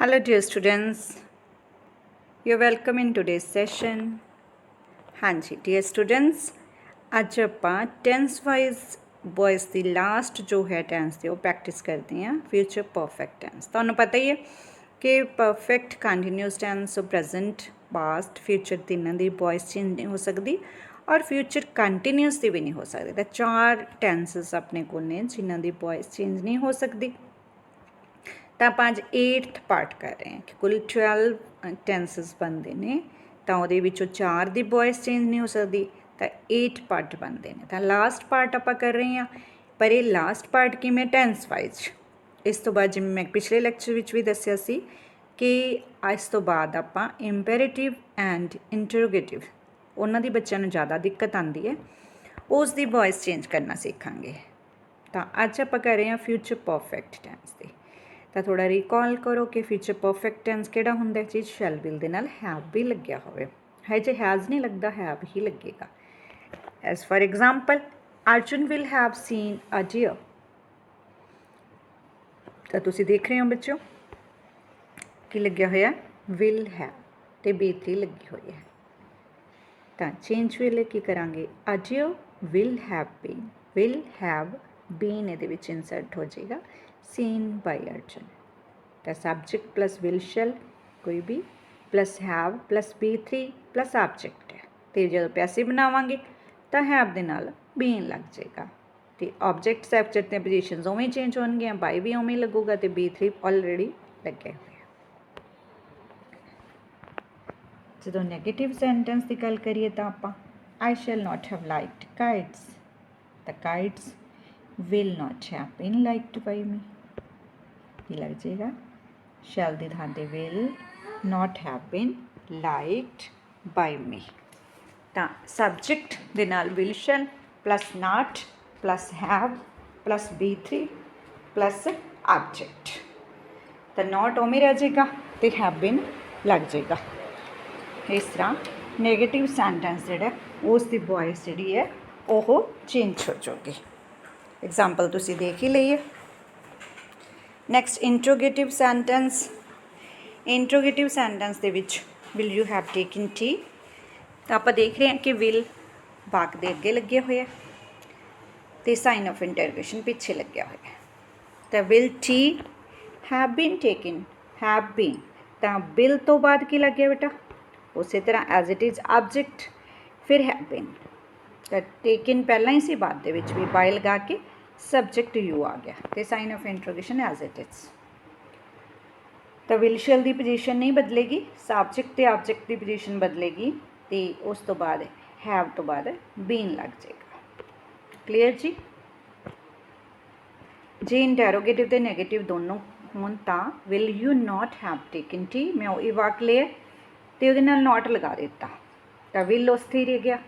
Hello, dear students. You're welcome in today's session. हाँ जी dear students, ਅੱਜ ਆਪਾਂ tens wise voice ਦੀ last ਜੋ ਹੈ ਟੈਂਸ ਦੀ ਉਹ ਪ੍ਰੈਕਟਿਸ ਕਰਦੇ ਹਾਂ ਫਿਊਚਰ ਪਰਫੈਕਟ ਟੈਂਸ। ਤੁਹਾਨੂੰ ਪਤਾ ਹੀ ਹੈ ਕਿ perfect continuous tense present past future ਤਿੰਨਾਂ ਦੀ ਵੌਇਸ ਚੇਂਜ ਨਹੀਂ ਹੋ ਸਕਦੀ ਔਰ ਫਿਊਚਰ ਕੰਟੀਨਿਊਸ ਦੀ ਵੀ ਨਹੀਂ ਹੋ ਸਕਦੀ। ਤਾਂ ਚਾਰ ਟੈਂਸਸ ਆਪਣੇ ਕੋਲ ਨੇ ਜਿਨ੍ਹਾਂ ਦੀ ਵੌਇਸ ਚੇਂਜ ਨਹੀਂ ਹੋ ਸਕਦੀ। ਤਾਂ ਆਪਾਂ ਅੱਜ 8th ਪਾਰਟ ਕਰ ਰਹੇ ਹਾਂ ਕਿ ਕੁੱਲ 12 ਟੈਂਸਸ ਬਣਦੇ ਨੇ, ਤਾਂ ਉਹਦੇ ਵਿੱਚੋਂ 4 ਦੀ ਵੌਇਸ ਚੇਂਜ ਨਹੀਂ ਹੋ ਸਕਦੀ, ਤਾਂ 8 ਪਾਰਟ ਬਣਦੇ ਨੇ। ਤਾਂ ਲਾਸਟ ਪਾਰਟ ਆਪਾਂ ਕਰ ਰਹੇ ਹਾਂ, ਪਰ ਇਹ ਲਾਸਟ ਪਾਰਟ ਕਿਵੇਂ ਟੈਂਸ ਵਾਈਜ਼। ਇਸ ਤੋਂ ਬਾਅਦ ਜਿਵੇਂ ਮੈਂ ਪਿਛਲੇ ਲੈਕਚਰ ਵਿੱਚ ਵੀ ਦੱਸਿਆ ਸੀ ਕਿ ਇਸ ਤੋਂ ਬਾਅਦ ਆਪਾਂ ਇੰਪੈਰੇਟਿਵ ਐਂਡ ਇੰਟਰੋਗੇਟਿਵ, ਉਹਨਾਂ ਦੀ ਬੱਚਿਆਂ ਨੂੰ ਜ਼ਿਆਦਾ ਦਿੱਕਤ ਆਉਂਦੀ ਹੈ, ਉਸ ਦੀ ਵੌਇਸ ਚੇਂਜ ਕਰਨਾ ਸਿੱਖਾਂਗੇ। ਤਾਂ ਅੱਜ ਆਪਾਂ ਕਰ ਰਹੇ ਹਾਂ ਫਿਊਚਰ ਪਰਫੈਕਟ ਟੈਂਸ ਦੀ। ਤਾਂ ਥੋੜਾ ਰੀਕਾਲ ਕਰੋ ਕਿ ਫਿਊਚਰ ਪਰਫੈਕਟ ਟੈਂਸ ਕਿਹੜਾ ਹੁੰਦਾ ਜੀ, ਸ਼ੈਲ ਵਿਲ ਦੇ ਨਾਲ ਹੈਵ ਵੀ ਲੱਗਿਆ ਹੋਵੇ। ਹੈ ਜੇ ਹੈਜ਼ ਨਹੀਂ ਲੱਗਦਾ, ਹੈਵ ਹੀ ਲੱਗੇਗਾ। As for example, Arjun will have seen a deer. ਤਾਂ ਤੁਸੀਂ ਦੇਖ ਰਹੇ ਹੋ ਬੱਚਿਓ ਕੀ ਲੱਗਿਆ ਹੋਇਆ, ਵਿਲ ਹੈਵ ਤੇ B3 ਲੱਗੀ ਹੋਈ ਹੈ। ਤਾਂ ਚੇਂਜ ਵੇਲੇ ਕੀ ਕਰਾਂਗੇ, a deer will have been, will have been ਇਹਦੇ ਵਿੱਚ ਇਨਸਰਟ ਹੋ ਜਾਏਗਾ seen by Arjun। ਤਾਂ ਸਬਜੈਕਟ ਪਲਸ ਵਿਲ ਸ਼ੈਲ ਕੋਈ ਵੀ plus have plus B3 plus object ਹੈ। ਅਤੇ ਜਦੋਂ ਪੈਸਿਵ ਬਣਾਵਾਂਗੇ ਤਾਂ ਹੈਵ ਦੇ ਨਾਲ ਬੀਨ ਲੱਗ ਜਾਏਗਾ ਅਤੇ ਆਬਜੈਕਟ ਸਬਜੈਕਟ ਦੀਆਂ ਪੋਜੀਸ਼ਨਸ ਉਵੇਂ ਚੇਂਜ ਹੋਣਗੀਆਂ, ਬਾਈ ਵੀ ਉਵੇਂ ਲੱਗੂਗਾ ਅਤੇ B3 ਆਲਰੇਡੀ ਲੱਗਿਆ ਹੋਇਆ। ਜਦੋਂ ਨੈਗੇਟਿਵ ਸੈਂਟੈਂਸ ਦੀ ਗੱਲ ਕਰੀਏ ਤਾਂ ਆਪਾਂ I shall not have liked kites। ਤਾਂ kites will not have been liked by me। ਕੀ ਲੱਗ ਜਾਏਗਾ, ਸ਼ੈਲ ਦੀ ਥਾਂ 'ਤੇ will not have been liked by me. ਤਾਂ ਸਬਜੈਕਟ ਦੇ ਨਾਲ will shall plus not plus have plus B3 plus object. ਤਾਂ ਨਾਟ ਉਵੇਂ ਰਹਿ ਜਾਏਗਾ ਅਤੇ ਹੈਵ ਬੀਨ ਲੱਗ ਜਾਏਗਾ। ਇਸ ਤਰ੍ਹਾਂ ਨੈਗੇਟਿਵ ਸੈਂਟੈਂਸ ਜਿਹੜਾ ਉਸ ਦੀ ਵੌਇਸ ਜਿਹੜੀ ਹੈ ਉਹ ਚੇਂਜ ਹੋ ਜਾਊਗੀ। ਐਗਜ਼ਾਮਪਲ ਤੁਸੀਂ ਦੇਖ ਹੀ ਲਈ ਹੈ। Next interrogative sentence. Interrogative sentence ਦੇ ਵਿੱਚ will you have taken T. ਤਾਂ ਆਪਾਂ ਦੇਖ ਰਹੇ ਹਾਂ ਕਿ ਵਿਲ ਵਾਕ ਦੇ ਅੱਗੇ ਲੱਗੇ ਹੋਏ ਆ ਅਤੇ ਸਾਈਨ ਆਫ ਇੰਟਰੋਗੇਸ਼ਨ ਪਿੱਛੇ ਲੱਗਿਆ ਹੋਇਆ। ਤਾਂ will T have been taken, have been ਤਾਂ ਵਿਲ ਤੋਂ ਬਾਅਦ ਕੀ ਲੱਗਿਆ ਬੇਟਾ, ਉਸੇ ਤਰ੍ਹਾਂ ਐਜ਼ ਇਟ ਇਜ਼ ਆਬਜੈਕਟ ਫਿਰ ਹੈਵ ਬੀਨ। ਤਾਂ ਟੇਕਨ ਪਹਿਲਾਂ ਹੀ ਸੀ, ਬਾਅਦ ਦੇ ਵਿੱਚ ਵੀ ਬਾਈ ਲਗਾ ਕੇ ਸਬਜੈਕਟ ਯੂ ਆ ਗਿਆ ਅਤੇ sign of interrogation as it is. ਤਾਂ ਵਿਲ ਸ਼ੈਲ ਦੀ ਪੋਜੀਸ਼ਨ ਨਹੀਂ ਬਦਲੇਗੀ, ਸਬਜੈਕਟ ਅਤੇ ਆਬਜੈਕਟ ਦੀ ਪੋਜੀਸ਼ਨ ਬਦਲੇਗੀ ਅਤੇ ਉਸ ਤੋਂ ਬਾਅਦ ਹੈਵ ਤੋਂ ਬਾਅਦ ਬੀਨ ਲੱਗ ਜਾਏਗਾ। ਕਲੀਅਰ ਜੀ। ਜੇ ਇੰਟੈਰੋਗੇਟਿਵ ਅਤੇ ਨੈਗੇਟਿਵ ਦੋਨੋਂ ਹੋਣ ਤਾਂ will you not have taken T, ਮੈਂ ਉਹੀ ਵਾਕ ਲਿਆ ਅਤੇ ਉਹਦੇ ਨਾਲ ਨਾਟ ਲਗਾ ਦਿੱਤਾ ਤਾਂ ਵਿਲ ਉੱਥੇ ਹੀ ਰਹਿ ਗਿਆ,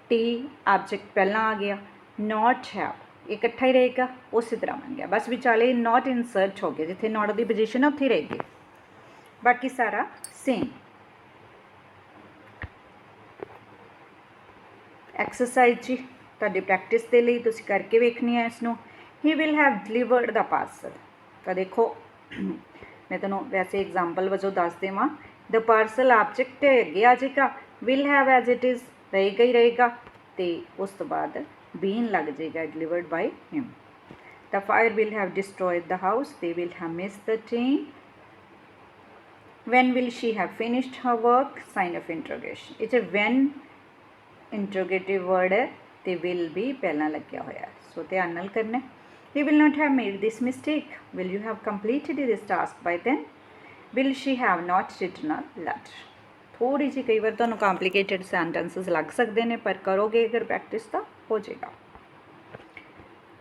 ਟੀ ਆਬਜੈਕਟ ਪਹਿਲਾਂ ਆ ਗਿਆ, ਨਾਟ ਹੈਵ ਇਕੱਠਾ ਹੀ ਰਹੇਗਾ, ਉਸੇ ਤਰ੍ਹਾਂ ਬਣ ਗਿਆ। ਬਸ ਵਿਚਾਲੇ ਨਾਟ ਇਨਸਰਟ ਹੋ ਗਿਆ, ਜਿੱਥੇ ਨਾਟ ਦੀ ਪੋਜੀਸ਼ਨ ਹੈ ਉੱਥੇ ਹੀ ਰਹੇਗੀ, ਬਾਕੀ ਸਾਰਾ ਸੇਮ। ਐਕਸਰਸਾਈਜ਼ ਜੀ ਤੁਹਾਡੀ ਪ੍ਰੈਕਟਿਸ ਦੇ ਲਈ ਤੁਸੀਂ ਕਰਕੇ ਵੇਖਣੀ ਹੈ ਇਸ ਨੂੰ। He will have delivered the parcel. ਤਾਂ ਦੇਖੋ ਮੈਂ ਤੁਹਾਨੂੰ ਵੈਸੇ ਐਗਜ਼ਾਮਪਲ ਵਜੋਂ ਦੱਸ ਦੇਵਾਂ, ਦ ਪਾਰਸਲ ਆਬਜੈਕਟ ਅੱਗੇ ਆ ਜਾਏਗਾ, will have as it is ਰਹੇਗਾ ਹੀ ਰਹੇਗਾ ਅਤੇ ਉਸ ਤੋਂ ਬਾਅਦ ਬੀਨ ਲੱਗ ਜਾਏਗਾ delivered by him. The fire will have destroyed the house, they will have missed the train, when will she have finished her work, sign of interrogation। ਇਹ 'ਚ when ਇੰਟਰੋਗੇਟਿਵ ਵਰਡ ਹੈ ਅਤੇ will ਵੀ ਪਹਿਲਾਂ ਲੱਗਿਆ ਹੋਇਆ, ਸੋ ਧਿਆਨ ਨਾਲ ਕਰਨਾ। he will not have made this mistake, will you have completed this task by then, will she have not written a letter। ਥੋੜ੍ਹੀ ਜਿਹੀ ਕਈ ਵਾਰ ਤੁਹਾਨੂੰ ਕੰਪਲੀਕੇਟਡ ਸੈਂਟੈਂਸਿਸ ਲੱਗ ਸਕਦੇ ਨੇ, ਪਰ ਕਰੋਗੇ ਅਗਰ ਪ੍ਰੈਕਟਿਸ ਤਾਂ ਹੋ ਜਾਏਗਾ।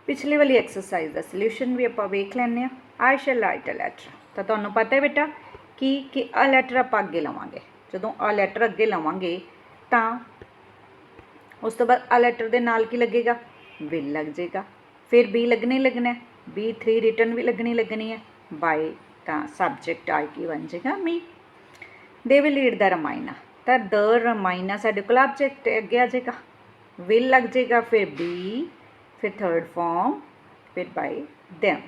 ਪਿਛਲੇ ਵਾਲੀ ਐਕਸਰਸਾਈਜ਼ ਦਾ ਸਲਿਊਸ਼ਨ ਵੀ ਆਪਾਂ ਵੇਖ ਲੈਂਦੇ ਹਾਂ। ਆਈ ਸ਼ੈਲ ਰਾਈਟ ਅ ਲੈਟਰ। ਤਾਂ ਤੁਹਾਨੂੰ ਪਤਾ ਹੈ ਬੇਟਾ ਕਿ ਅ ਲੈਟਰ ਆਪਾਂ ਅੱਗੇ ਲਵਾਂਗੇ। ਜਦੋਂ ਅ ਲੈਟਰ ਅੱਗੇ ਲਵਾਂਗੇ ਤਾਂ ਉਸ ਤੋਂ ਬਾਅਦ ਅ ਲੈਟਰ ਦੇ ਨਾਲ ਕੀ ਲੱਗੇਗਾ, ਵਿਲ ਲੱਗ ਜਾਏਗਾ, ਫਿਰ ਬੀ ਲੱਗਣਾ ਹੀ ਲੱਗਣਾ, B3 ਰਿਟਨ ਵੀ ਲੱਗਣੀ ਹੈ, ਬਾਈ ਤਾਂ ਸਬਜੈਕਟ ਆ ਕੀ ਬਣ ਜਾਏਗਾ, ਮੀ। ਦੇ ਵਿਲ ਰੀਡ ਦਾ ਰਮਾਇਨਾ, ਤਾਂ ਦ ਰਮਾਇਨਾ ਸਾਡੇ ਕੋਲ ਆਬਜੈਕਟ ਅੱਗੇ ਆ ਜਾਏਗਾ, ਵਿਲ ਲੱਗ ਜਾਏਗਾ, ਫਿਰ ਬੀ, ਫਿਰ ਥਰਡ ਫॉर्म, ਫਿਰ ਬਾਈ them।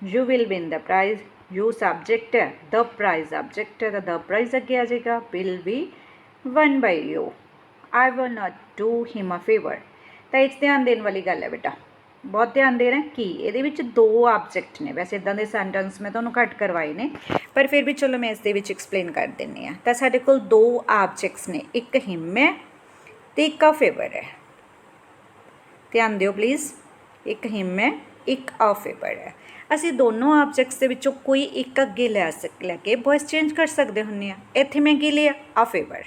you will win the prize, you subject है, द प्राइज ऑब्जेक्ट है तो द प्राइज अगे आ जाएगा, will be one by you. I will not do him a favour. तो इस ध्यान देने वाली गल है बेटा, बहुत ध्यान दे रहे हैं कि ये दो ऑब्जेक्ट ने, वैसे इदा के सेंटेंस मैं तुम्हें घट करवाए ने, पर फिर भी चलो मैं इस एक्सप्लेन कर देनी हाँ। तो साढ़े कोल दो ऑब्जेक्ट्स ने, एक हिम है तो एक अ फेवर है। ध्यान दिओ प्लीज़, एक हिम है एक अ फेवर है। असी दोनों ऑब्जेक्ट्स के विचों कोई एक अगे लैके वॉइस चेंज कर सकते होंगे। इत्थे मैं की लिया अ फेवर,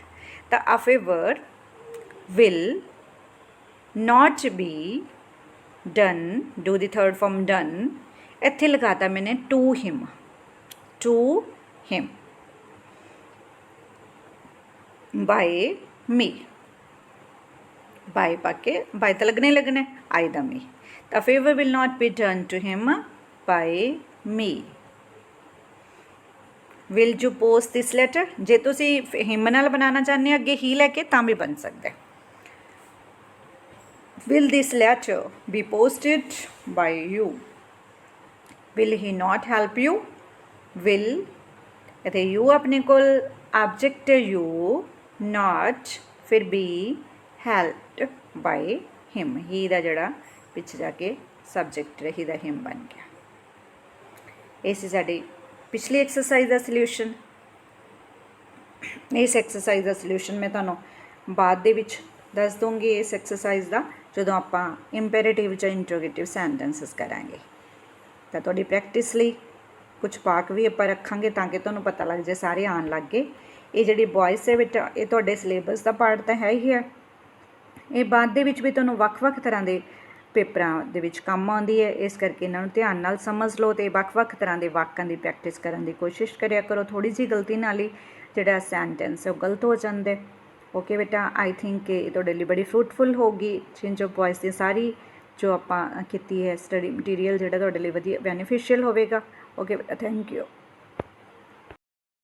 तो a favour will not be done, do the third form done, इत्थे लगाता मैंने to him by me, by पाके बाय तो लगने लगने I the me, the favour will not be done to him by me. Will you post this letter, जे तुसी him नाल बनाना चाहते अगे ही लैके तां भी बन सकता है। Will this letter be posted by you, will he not help you, will इत्थे यू अपने कोल ऑब्जेक्ट यू, नॉट फिर बी हैल्प्ड बाय हिम, ही दा जड़ा पिछे जाके सबजैक्ट ही दा हिम बन गया। ये सी साडी पिछली एक्सरसाइज का सल्यूशन। इस एक्सरसाइज का सल्यूशन मैं तुहानूं बाद दे विच दस दूँगी इस एक्सरसाइज का, जदों आपां इंपेरेटिव जां इंट्रोगेटिव सेंटेंसिस करांगे। तो तुहाडी प्रैक्टिस लई कुछ पाक भी आपां रखांगे ताकि तुहानूं पता लग जाए, सारे आन लग गए। ये जिहड़ी वॉइस है बेटा ये तुहाडे सिलेबस का पार्ट तो है ही है, ये बाद दे विच भी तुहानूं वख-वख तरह के पेपरां दे विच काम आउंदी है। इस करके इन्हां नूं ध्यान नाल समझ लो तो वख-वख तरह के वाक्यां की प्रैक्टिस करने की कोशिश करिया करो। थोड़ी जी गलती नाल ही जिहड़ा सेंटेंस है वो गलत हो जाता है। ओके बेटा, आई थिंक कि तुहाडे लई बड़ी फ्रूटफुल होगी। चेंज ऑफ वॉइस की सारी जो आपां कीती है स्टडी मटीरियल जिहड़ा तुहाडे लई वधिया बेनीफिशियल होवेगा। ओके बेटा, थैंक यू।